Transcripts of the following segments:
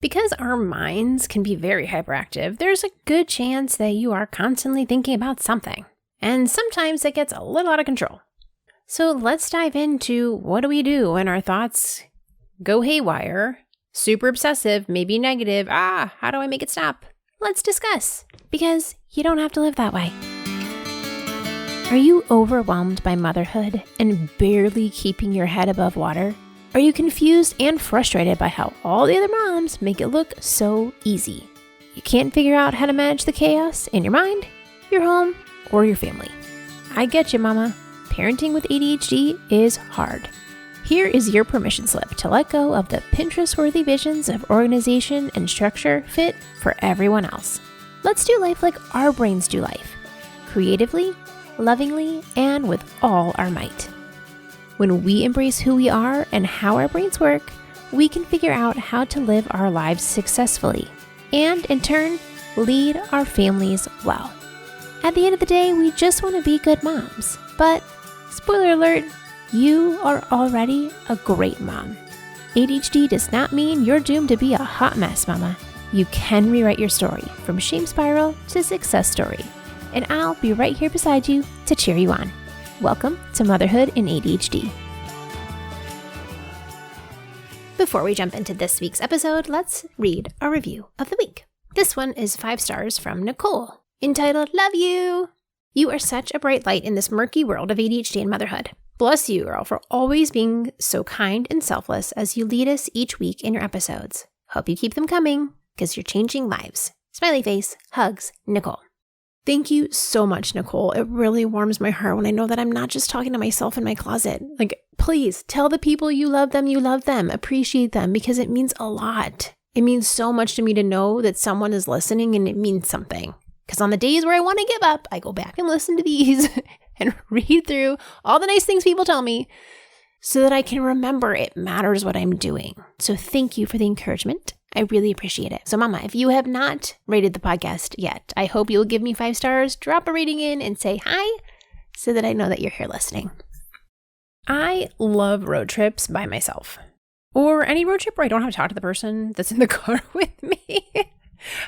Because our minds can be very hyperactive, there's a good chance that you are constantly thinking about something. And sometimes it gets a little out of control. So let's dive into what do we do when our thoughts go haywire, super obsessive, maybe negative. How do I make it stop? Let's discuss, because you don't have to live that way. Are you overwhelmed by motherhood and barely keeping your head above water? Are you confused and frustrated by how all the other moms make it look so easy? You can't figure out how to manage the chaos in your mind, your home, or your family. I get you, mama. Parenting with ADHD is hard. Here is your permission slip to let go of the Pinterest-worthy visions of organization and structure fit for everyone else. Let's do life like our brains do life, creatively, lovingly, and with all our might. When we embrace who we are and how our brains work, we can figure out how to live our lives successfully and, in turn, lead our families well. At the end of the day, we just want to be good moms. But, spoiler alert, you are already a great mom. ADHD does not mean you're doomed to be a hot mess, mama. You can rewrite your story from shame spiral to success story. And I'll be right here beside you to cheer you on. Welcome to Motherhood in ADHD. Before we jump into this week's episode, let's read a review of the week. This one is 5 stars from Nicole, entitled, "Love You." You are such a bright light in this murky world of ADHD and motherhood. Bless you, girl, for always being so kind and selfless as you lead us each week in your episodes. Hope you keep them coming, because you're changing lives. Smiley face, hugs, Nicole. Thank you so much, Nicole. It really warms my heart when I know that I'm not just talking to myself in my closet. Please tell the people you love them, appreciate them, because it means a lot. It means so much to me to know that someone is listening and it means something. Because on the days where I want to give up, I go back and listen to these and read through all the nice things people tell me so that I can remember it matters what I'm doing. So thank you for the encouragement. I really appreciate it. So mama, if you have not rated the podcast yet, I hope you'll give me 5 stars, drop a rating in, and say hi so that I know that you're here listening. I love road trips by myself, or any road trip where I don't have to talk to the person that's in the car with me.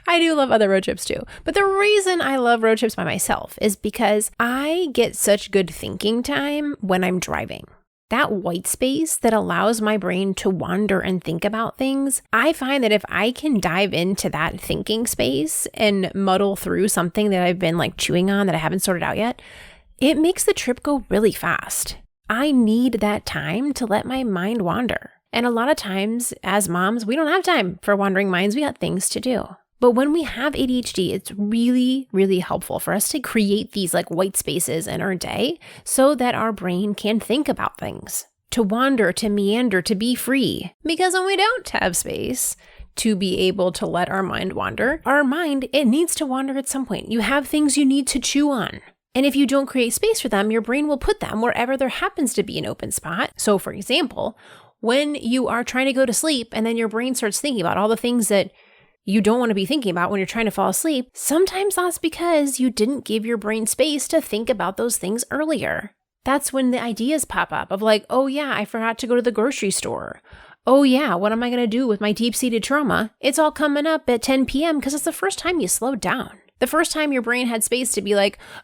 I do love other road trips too. But the reason I love road trips by myself is because I get such good thinking time when I'm driving. That white space that allows my brain to wander and think about things, I find that if I can dive into that thinking space and muddle through something that I've been chewing on that I haven't sorted out yet, it makes the trip go really fast. I need that time to let my mind wander. And a lot of times as moms, we don't have time for wandering minds. We got things to do. But when we have ADHD, it's really, really helpful for us to create these white spaces in our day so that our brain can think about things, to wander, to meander, to be free. Because when we don't have space to be able to let our mind wander, it needs to wander at some point. You have things you need to chew on. And if you don't create space for them, your brain will put them wherever there happens to be an open spot. So for example, when you are trying to go to sleep and then your brain starts thinking about all the things that you don't want to be thinking about when you're trying to fall asleep, sometimes that's because you didn't give your brain space to think about those things earlier. That's when the ideas pop up of oh yeah, I forgot to go to the grocery store. Oh yeah, what am I going to do with my deep-seated trauma? It's all coming up at 10 p.m. because it's the first time you slowed down. The first time your brain had space to be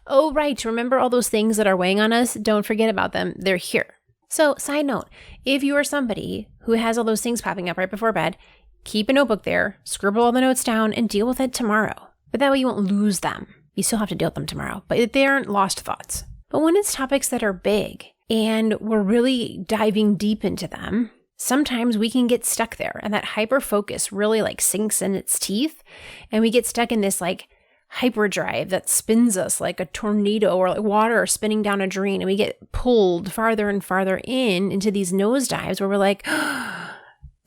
oh right, remember all those things that are weighing on us? Don't forget about them. They're here. So side note, if you are somebody who has all those things popping up right before bed, keep a notebook there, scribble all the notes down, and deal with it tomorrow. But that way you won't lose them. You still have to deal with them tomorrow, but they aren't lost thoughts. But when it's topics that are big and we're really diving deep into them, sometimes we can get stuck there, and that hyper focus really sinks in its teeth, and we get stuck in this hyperdrive that spins us like a tornado or water spinning down a drain, and we get pulled farther and farther into these nosedives where we're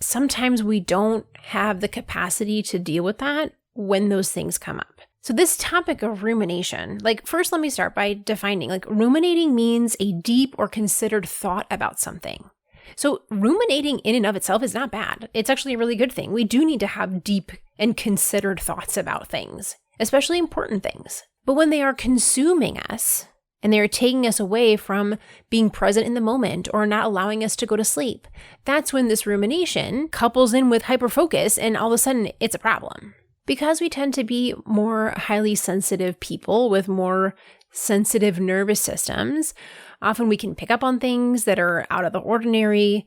sometimes we don't have the capacity to deal with that when those things come up. So this topic of rumination, first let me start by defining, ruminating means a deep or considered thought about something. So ruminating in and of itself is not bad. It's actually a really good thing. We do need to have deep and considered thoughts about things, especially important things. But when they are consuming us, and they're taking us away from being present in the moment or not allowing us to go to sleep. That's when this rumination couples in with hyperfocus, and all of a sudden it's a problem. Because we tend to be more highly sensitive people with more sensitive nervous systems, often we can pick up on things that are out of the ordinary,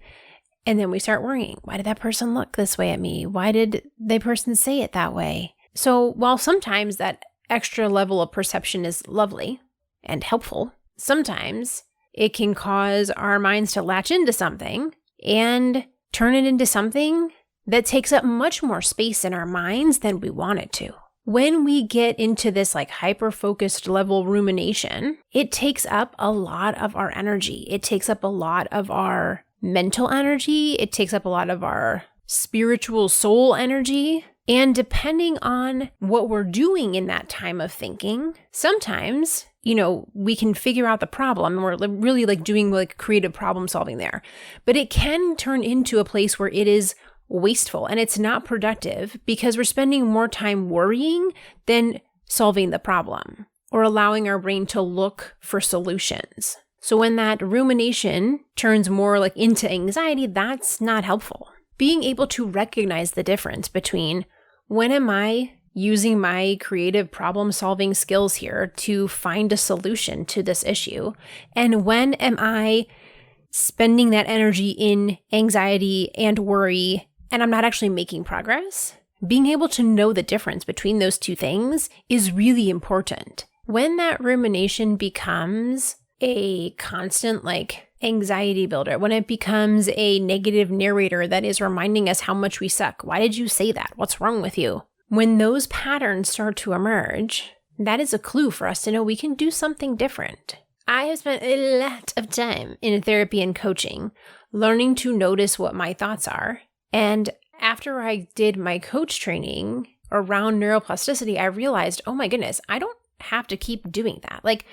and then we start worrying, why did that person look this way at me? Why did the person say it that way? So while sometimes that extra level of perception is lovely and helpful, sometimes it can cause our minds to latch into something and turn it into something that takes up much more space in our minds than we want it to. When we get into this like hyper-focused level rumination, it takes up a lot of our energy. It takes up a lot of our mental energy. It takes up a lot of our spiritual soul energy. And depending on what we're doing in that time of thinking, sometimes, we can figure out the problem and we're really like doing like creative problem solving there. But it can turn into a place where it is wasteful and it's not productive because we're spending more time worrying than solving the problem or allowing our brain to look for solutions. So when that rumination turns more like into anxiety, that's not helpful. Being able to recognize the difference between when am I using my creative problem-solving skills here to find a solution to this issue, and when am I spending that energy in anxiety and worry and I'm not actually making progress? Being able to know the difference between those two things is really important. When that rumination becomes a constant like anxiety builder, when it becomes a negative narrator that is reminding us how much we suck. Why did you say that? What's wrong with you? When those patterns start to emerge, that is a clue for us to know we can do something different. I have spent a lot of time in therapy and coaching learning to notice what my thoughts are. And after I did my coach training around neuroplasticity, I realized, oh my goodness, I don't have to keep doing that. Like,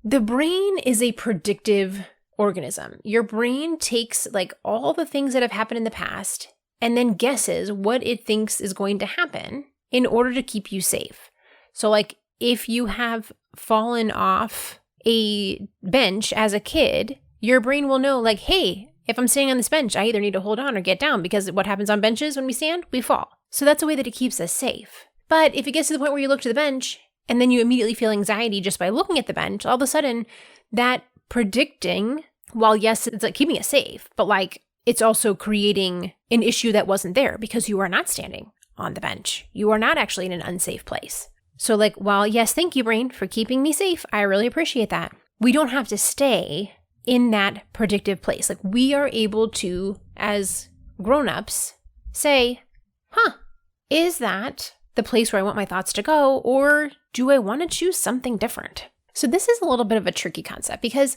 the brain is a predictive organism. Your brain takes like all the things that have happened in the past and then guesses what it thinks is going to happen in order to keep you safe. So like if you have fallen off a bench as a kid, your brain will know like, hey, if I'm standing on this bench, I either need to hold on or get down, because what happens on benches when we stand? We fall. So that's a way that it keeps us safe. But if it gets to the point where you look to the bench and then you immediately feel anxiety just by looking at the bench, all of a sudden that predicting, while yes, it's like keeping it safe, but like it's also creating an issue that wasn't there because you are not standing on the bench. You are not actually in an unsafe place. So like, while yes, thank you, brain, for keeping me safe. I really appreciate that. We don't have to stay in that predictive place. Like, we are able to, as grown-ups, say, is that the place where I want my thoughts to go, or do I want to choose something different? So this is a little bit of a tricky concept because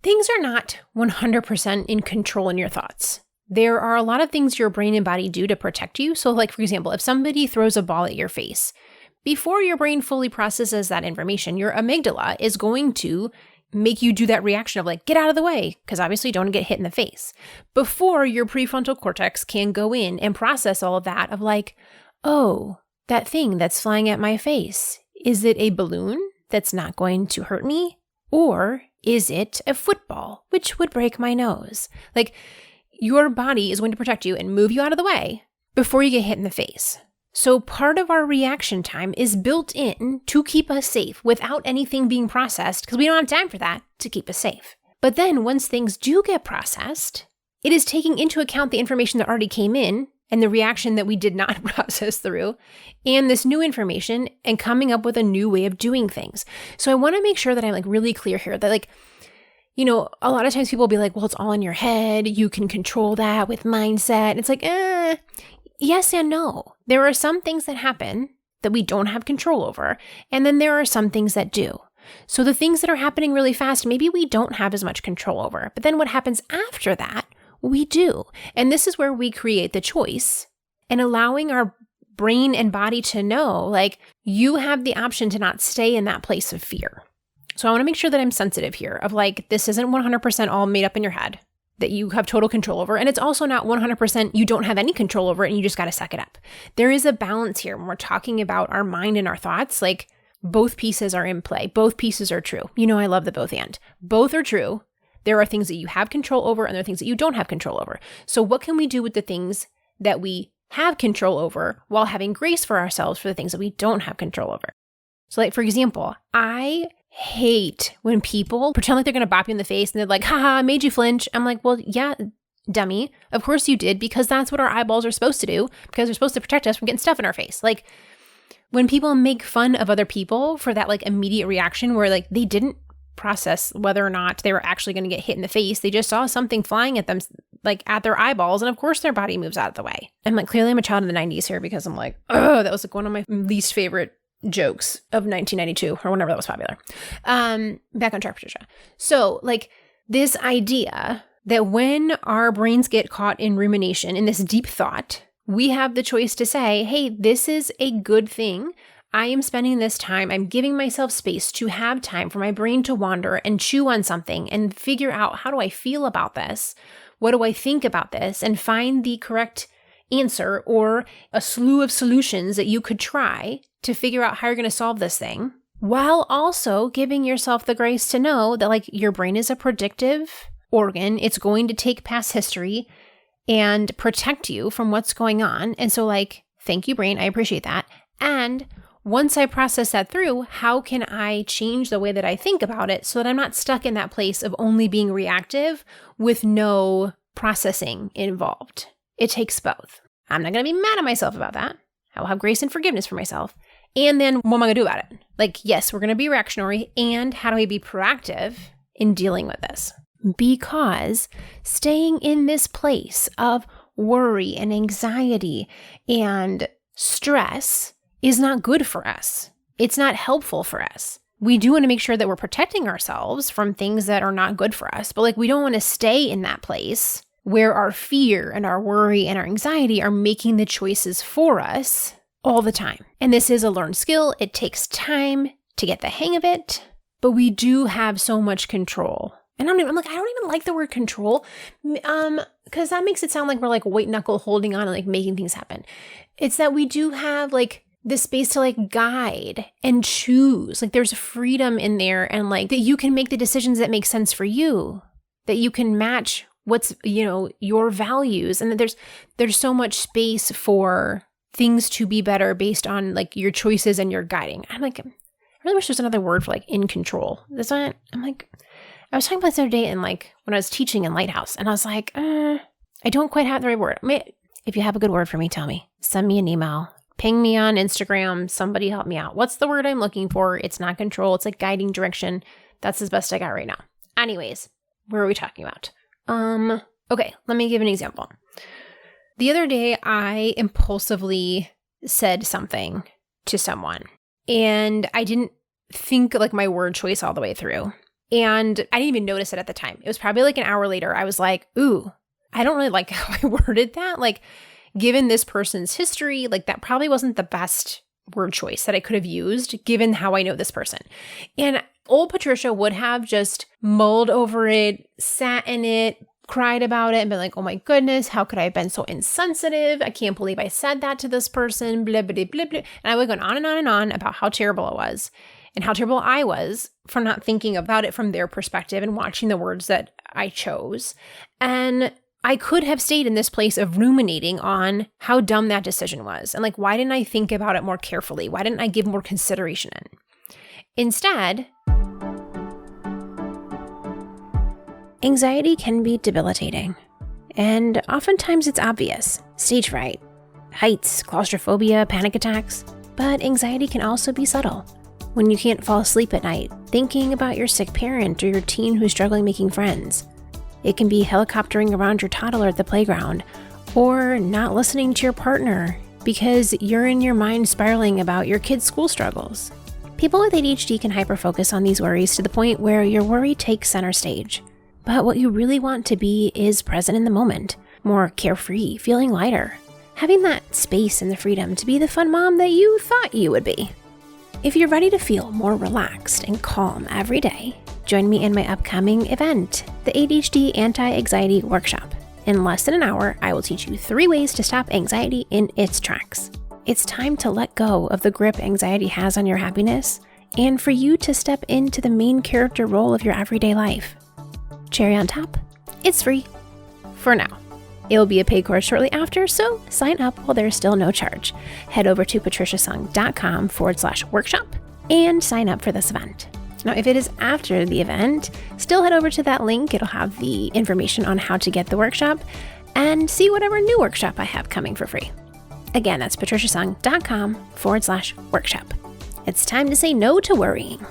things are not 100% in control in your thoughts. There are a lot of things your brain and body do to protect you. So like, for example, if somebody throws a ball at your face, before your brain fully processes that information, your amygdala is going to make you do that reaction of like, get out of the way, because obviously you don't want to get hit in the face, before your prefrontal cortex can go in and process all of that of like, oh, that thing that's flying at my face, is it a balloon that's not going to hurt me? Or is it a football, which would break my nose? Like, your body is going to protect you and move you out of the way before you get hit in the face. So part of our reaction time is built in to keep us safe without anything being processed, because we don't have time for that to keep us safe. But then once things do get processed, it is taking into account the information that already came in and the reaction that we did not process through, and this new information, and coming up with a new way of doing things. So I want to make sure that I'm like really clear here that like, a lot of times people will be like, well, it's all in your head. You can control that with mindset. And it's like, yes and no. There are some things that happen that we don't have control over, and then there are some things that do. So the things that are happening really fast, maybe we don't have as much control over. But then what happens after that, we do. And this is where we create the choice and allowing our brain and body to know, like, you have the option to not stay in that place of fear. So I want to make sure that I'm sensitive here of like, this isn't 100% all made up in your head that you have total control over. And it's also not 100% you don't have any control over it and you just got to suck it up. There is a balance here when we're talking about our mind and our thoughts. Like, both pieces are in play. Both pieces are true. You know, I love the both and. Both are true. There are things that you have control over and there are things that you don't have control over. So what can we do with the things that we have control over while having grace for ourselves for the things that we don't have control over? So like, for example, I hate when people pretend like they're going to bop you in the face and they're like, haha, I made you flinch. I'm like, well, yeah, dummy. Of course you did, because that's what our eyeballs are supposed to do, because they're supposed to protect us from getting stuff in our face. Like when people make fun of other people for that like immediate reaction where like they didn't process whether or not they were actually going to get hit in the face. They just saw something flying at them, like at their eyeballs. And of course their body moves out of the way. I'm like, clearly I'm a child of the 90s here, because I'm like, oh, that was like one of my least favorite jokes of 1992 or whenever that was popular. Back on track, Patricia. So like this idea that when our brains get caught in rumination, in this deep thought, we have the choice to say, hey, this is a good thing. I am spending this time, I'm giving myself space to have time for my brain to wander and chew on something and figure out, how do I feel about this? What do I think about this? And find the correct answer or a slew of solutions that you could try to figure out how you're going to solve this thing, while also giving yourself the grace to know that like your brain is a predictive organ. It's going to take past history and protect you from what's going on. And so like, thank you, brain. I appreciate that. And once I process that through, how can I change the way that I think about it so that I'm not stuck in that place of only being reactive with no processing involved? It takes both. I'm not going to be mad at myself about that. I will have grace and forgiveness for myself. And then what am I going to do about it? Like, yes, we're going to be reactionary. And how do I be proactive in dealing with this? Because staying in this place of worry and anxiety and stress is not good for us. It's not helpful for us. We do want to make sure that we're protecting ourselves from things that are not good for us. But like, we don't want to stay in that place where our fear and our worry and our anxiety are making the choices for us all the time. And this is a learned skill. It takes time to get the hang of it, but we do have so much control. And I don't even like the word control, because that makes it sound like we're like white knuckle holding on and like making things happen. It's that we do have like the space to like guide and choose. Like there's freedom in there, and like that you can make the decisions that make sense for you, that you can match what's, you know, your values, and that there's so much space for things to be better based on like your choices and your guiding. I'm like, I really wish there's another word for like in control. That's not, I'm like, I was talking about this the other day in like when I was teaching in Lighthouse, and I was like, I don't quite have the right word. I mean, if you have a good word for me, tell me. Send me an email. Ping me on Instagram. Somebody help me out. What's the word I'm looking for? It's not control. It's like guiding direction. That's the best I got right now. Anyways, where are we talking about? Okay, let me give an example. The other day, I impulsively said something to someone, and I didn't think like my word choice all the way through. And I didn't even notice it at the time. It was probably like an hour later. I was like, ooh, I don't really like how I worded that. Like, given this person's history, like that probably wasn't the best word choice that I could have used, given how I know this person. And old Patricia would have just mulled over it, sat in it, cried about it, and been like, oh my goodness, how could I have been so insensitive? I can't believe I said that to this person, blah, blah, blah, blah. And I would go on and on and on about how terrible it was and how terrible I was for not thinking about it from their perspective and watching the words that I chose. And I could have stayed in this place of ruminating on how dumb that decision was. And like, why didn't I think about it more carefully? Why didn't I give more consideration in? Instead, anxiety can be debilitating. And oftentimes it's obvious. Stage fright, heights, claustrophobia, panic attacks. But anxiety can also be subtle. When you can't fall asleep at night, thinking about your sick parent or your teen who's struggling making friends. It can be helicoptering around your toddler at the playground, or not listening to your partner because you're in your mind spiraling about your kid's school struggles. People with ADHD can hyperfocus on these worries to the point where your worry takes center stage. But what you really want to be is present in the moment, more carefree, feeling lighter, having that space and the freedom to be the fun mom that you thought you would be. If you're ready to feel more relaxed and calm every day, join me in my upcoming event, the ADHD Anti-Anxiety Workshop. In less than an hour, I will teach you 3 ways to stop anxiety in its tracks. It's time to let go of the grip anxiety has on your happiness and for you to step into the main character role of your everyday life. Cherry on top, it's free for now. It will be a paid course shortly after, so sign up while there's still no charge. Head over to patriciasung.com/workshop and sign up for this event. Now, if it is after the event, still head over to that link. It'll have the information on how to get the workshop and see whatever new workshop I have coming for free. Again, that's patriciasung.com/workshop. It's time to say no to worrying.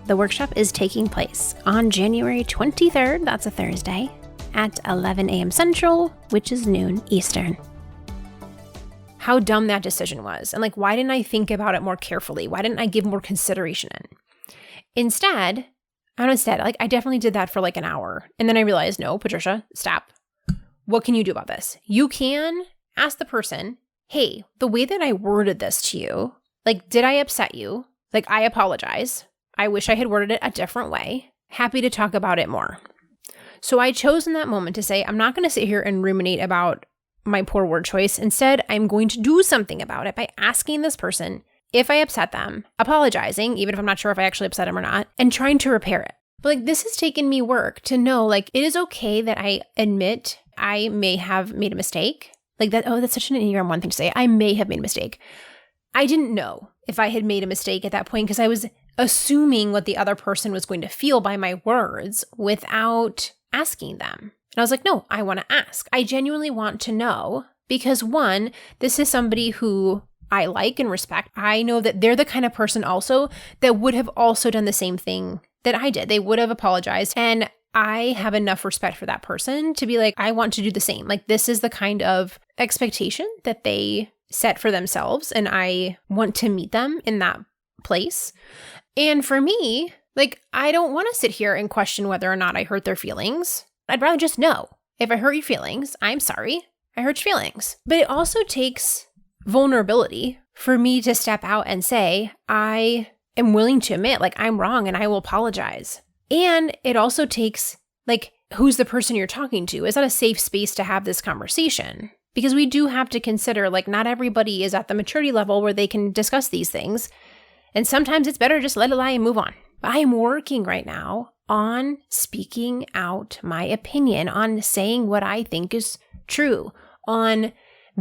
The workshop is taking place on January 23rd, that's a Thursday, at 11 a.m. Central, which is noon Eastern. How dumb that decision was. And why didn't I think about it more carefully? Why didn't I give more consideration in? Instead, I definitely did that for an hour. And then I realized, no, Patricia, stop. What can you do about this? You can ask the person, hey, the way that I worded this to you, did I upset you? I apologize. I wish I had worded it a different way. Happy to talk about it more. So I chose in that moment to say, I'm not going to sit here and ruminate about my poor word choice. Instead, I'm going to do something about it by asking this person if I upset them, apologizing, even if I'm not sure if I actually upset them or not, and trying to repair it. But this has taken me work to know, it is okay that I admit I may have made a mistake. That's such an Enneagram 1 thing to say. I may have made a mistake. I didn't know if I had made a mistake at that point because I was assuming what the other person was going to feel by my words without asking them. And I was like, no, I want to ask. I genuinely want to know because one, this is somebody who I like and respect. I know that they're the kind of person also that would have also done the same thing that I did. They would have apologized. And I have enough respect for that person to be I want to do the same. This is the kind of expectation that they set for themselves. And I want to meet them in that place. And for me, I don't want to sit here and question whether or not I hurt their feelings. I'd rather just know. If I hurt your feelings, I'm sorry. I hurt your feelings. But it also takes vulnerability for me to step out and say, I am willing to admit, I'm wrong and I will apologize. And it also takes, who's the person you're talking to? Is that a safe space to have this conversation? Because we do have to consider, not everybody is at the maturity level where they can discuss these things. And sometimes it's better just let it lie and move on. But I am working right now on speaking out my opinion, on saying what I think is true, on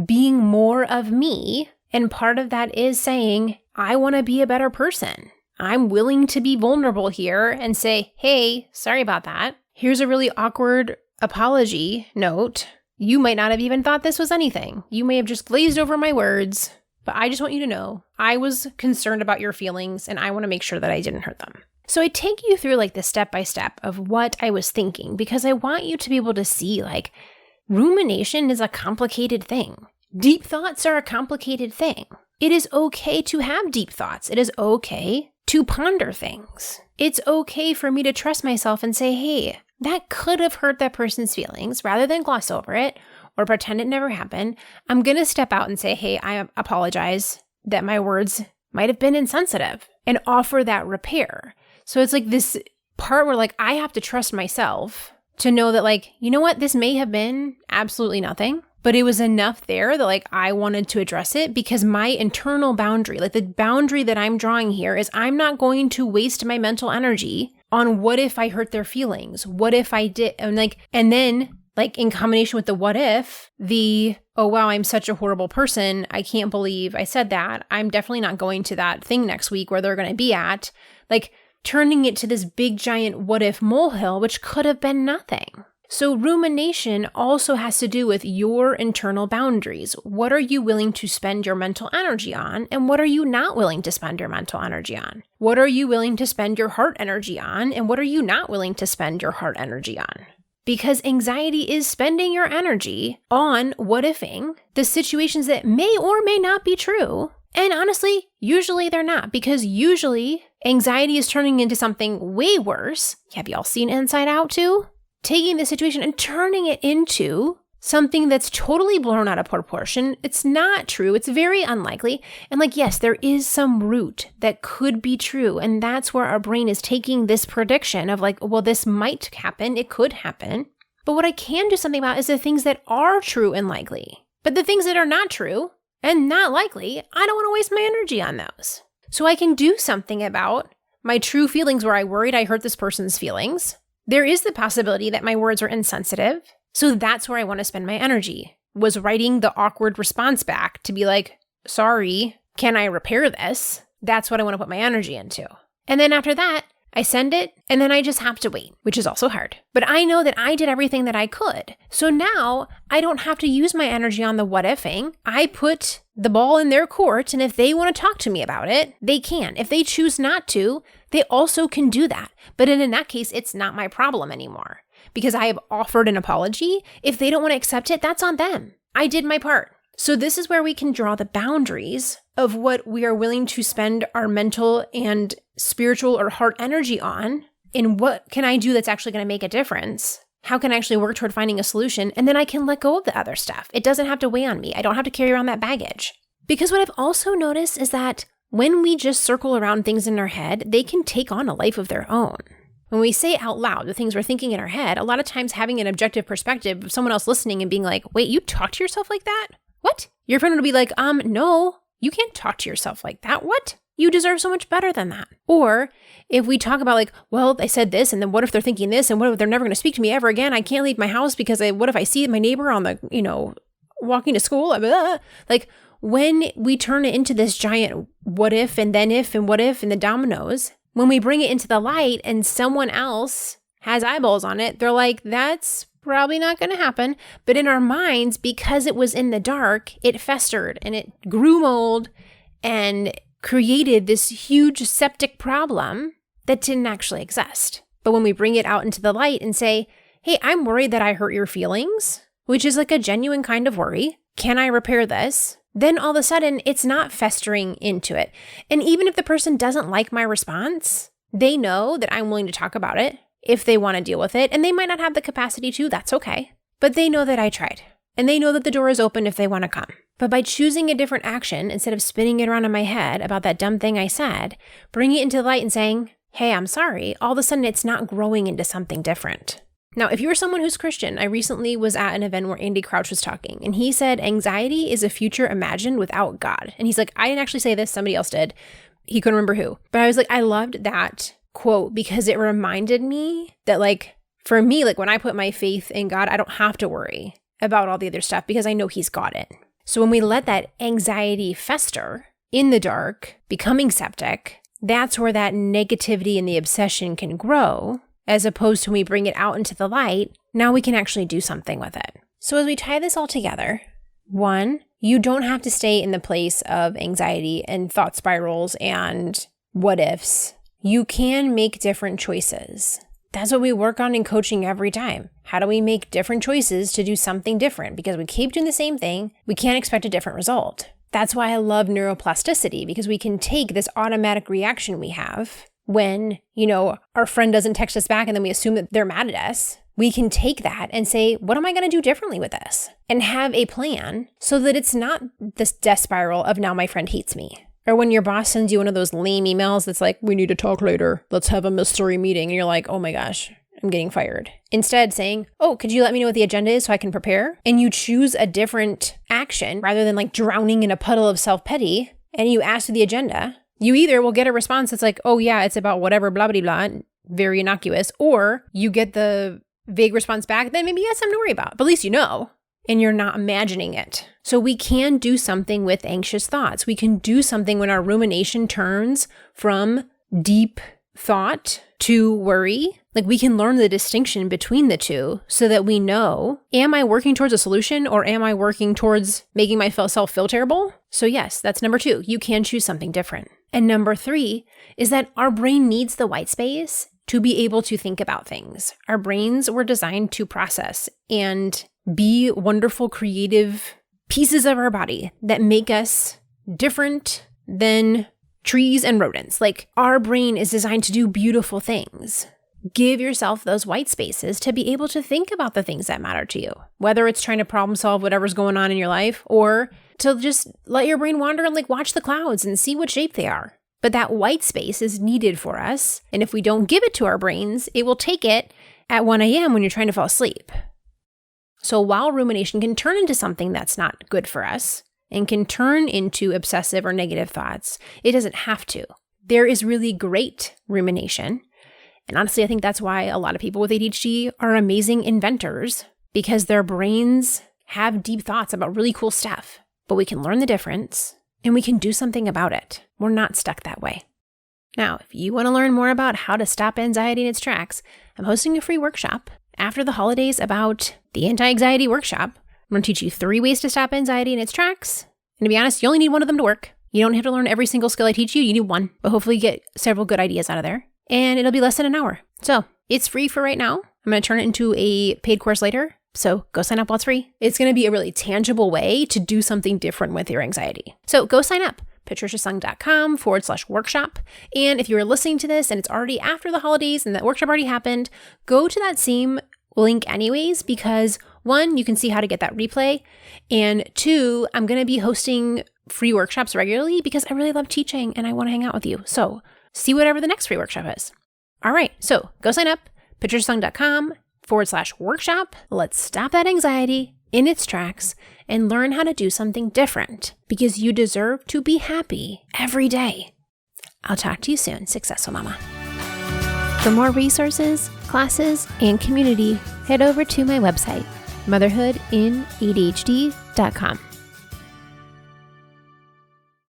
being more of me. And part of that is saying, I want to be a better person. I'm willing to be vulnerable here and say, hey, sorry about that. Here's a really awkward apology note. You might not have even thought this was anything. You may have just glazed over my words, but I just want you to know I was concerned about your feelings and I want to make sure that I didn't hurt them. So I take you through the step-by-step of what I was thinking because I want you to be able to see rumination is a complicated thing. Deep thoughts are a complicated thing. It is okay to have deep thoughts. It is okay to ponder things. It's okay for me to trust myself and say, hey, that could have hurt that person's feelings. Rather than gloss over it or pretend it never happened, I'm going to step out and say, hey, I apologize that my words might have been insensitive and offer that repair. So it's this part where I have to trust myself to know that you know what, this may have been absolutely nothing, but it was enough there that I wanted to address it because my internal boundary, the boundary that I'm drawing here is I'm not going to waste my mental energy on what if I hurt their feelings? What if I did? And then in combination with the what if, oh wow, I'm such a horrible person. I can't believe I said that. I'm definitely not going to that thing next week where they're going to be at. Turning it to this big giant what if molehill, which could have been nothing. So rumination also has to do with your internal boundaries. What are you willing to spend your mental energy on? And what are you not willing to spend your mental energy on? What are you willing to spend your heart energy on? And what are you not willing to spend your heart energy on? Because anxiety is spending your energy on what-ifing the situations that may or may not be true. And honestly, usually they're not, because usually anxiety is turning into something way worse. Have y'all seen Inside Out too? Taking the situation and turning it into something that's totally blown out of proportion. It's not true. It's very unlikely. And yes, there is some root that could be true. And that's where our brain is taking this prediction of well, this might happen. It could happen. But what I can do something about is the things that are true and likely. But the things that are not true and not likely, I don't want to waste my energy on those. So I can do something about my true feelings where I worried I hurt this person's feelings. There is the possibility that my words are insensitive. So that's where I want to spend my energy, was writing the awkward response back to be like, sorry, can I repair this? That's what I want to put my energy into. And then after that, I send it, and then I just have to wait, which is also hard. But I know that I did everything that I could. So now I don't have to use my energy on the what ifing. I put the ball in their court, and if they want to talk to me about it, they can. If they choose not to, they also can do that. But in that case, it's not my problem anymore because I have offered an apology. If they don't want to accept it, that's on them. I did my part. So this is where we can draw the boundaries of what we are willing to spend our mental and spiritual or heart energy on, and what can I do that's actually going to make a difference? How can I actually work toward finding a solution? And then I can let go of the other stuff. It doesn't have to weigh on me. I don't have to carry around that baggage. Because what I've also noticed is that when we just circle around things in our head, they can take on a life of their own. When we say out loud the things we're thinking in our head, a lot of times having an objective perspective of someone else listening and being like, wait, you talk to yourself like that? What? Your friend would be like, no, you can't talk to yourself like that. What? You deserve so much better than that. Or if we talk about like, well, I said this, and then what if they're thinking this, and what if they're never going to speak to me ever again? I can't leave my house because what if I see my neighbor on the, walking to school? Like when we turn it into this giant what if and then if and what if and the dominoes, when we bring it into the light and someone else has eyeballs on it, they're like, that's probably not going to happen. But in our minds, because it was in the dark, it festered and it grew mold and created this huge septic problem that didn't actually exist. But when we bring it out into the light and say, hey, I'm worried that I hurt your feelings, which is like a genuine kind of worry. Can I repair this? Then all of a sudden, it's not festering into it. And even if the person doesn't like my response, they know that I'm willing to talk about it if they want to deal with it. And they might not have the capacity to, that's okay. But they know that I tried. And they know that the door is open if they want to come. But by choosing a different action, instead of spinning it around in my head about that dumb thing I said, bringing it into the light and saying, hey, I'm sorry, all of a sudden it's not growing into something different. Now, if you're someone who's Christian, I recently was at an event where Andy Crouch was talking, and he said anxiety is a future imagined without God. And he's like, I didn't actually say this, somebody else did. He couldn't remember who. But I was like, I loved that quote because it reminded me that like, for me, like when I put my faith in God, I don't have to worry about all the other stuff because I know he's got it. So when we let that anxiety fester in the dark, becoming septic, that's where that negativity and the obsession can grow, as opposed to when we bring it out into the light, now we can actually do something with it. So as we tie this all together, 1, you don't have to stay in the place of anxiety and thought spirals and what ifs. You can make different choices. That's what we work on in coaching every time. How do we make different choices to do something different? Because we keep doing the same thing, we can't expect a different result. That's why I love neuroplasticity, because we can take this automatic reaction we have when, our friend doesn't text us back and then we assume that they're mad at us. We can take that and say, what am I going to do differently with this? And have a plan so that it's not this death spiral of now my friend hates me. Or when your boss sends you one of those lame emails that's like, we need to talk later. Let's have a mystery meeting. And you're like, oh my gosh, I'm getting fired. Instead saying, oh, could you let me know what the agenda is so I can prepare? And you choose a different action rather than like drowning in a puddle of self-pity. And you ask for the agenda. You either will get a response that's like, oh yeah, it's about whatever, blah, blah, blah, very innocuous. Or you get the vague response back, then maybe you have something to worry about. But at least you know. And you're not imagining it. So we can do something with anxious thoughts. We can do something when our rumination turns from deep thought to worry. Like we can learn the distinction between the two so that we know, am I working towards a solution or am I working towards making myself feel terrible? So yes, that's number 2. You can choose something different. And number 3 is that our brain needs the white space to be able to think about things. Our brains were designed to process and be wonderful, creative pieces of our body that make us different than trees and rodents. Like our brain is designed to do beautiful things. Give yourself those white spaces to be able to think about the things that matter to you, whether it's trying to problem solve whatever's going on in your life or to just let your brain wander and like watch the clouds and see what shape they are. But that white space is needed for us. And if we don't give it to our brains, it will take it at 1 a.m. when you're trying to fall asleep. So while rumination can turn into something that's not good for us and can turn into obsessive or negative thoughts, it doesn't have to. there is really great rumination. And honestly, I think that's why a lot of people with ADHD are amazing inventors, because their brains have deep thoughts about really cool stuff. But we can learn the difference and we can do something about it. We're not stuck that way. Now, if you want to learn more about how to stop anxiety in its tracks, I'm hosting a free workshop after the holidays about the anti-anxiety workshop. I'm going to teach you 3 ways to stop anxiety in its tracks. And to be honest, you only need one of them to work. You don't have to learn every single skill I teach you. You need one, but hopefully you get several good ideas out of there. And it'll be less than an hour. So it's free for right now. I'm going to turn it into a paid course later. So go sign up while it's free. It's going to be a really tangible way to do something different with your anxiety. So go sign up. patriciasung.com/workshop. And if you were listening to this and it's already after the holidays and that workshop already happened, go to that same link anyways, because 1, you can see how to get that replay. And 2, I'm going to be hosting free workshops regularly because I really love teaching and I want to hang out with you. So see whatever the next free workshop is. All right. So go sign up, patriciasung.com/workshop. Let's stop that anxiety in its tracks and learn how to do something different, because you deserve to be happy every day. I'll talk to you soon, Successful Mama. For more resources, classes, and community, head over to my website, motherhoodinadhd.com.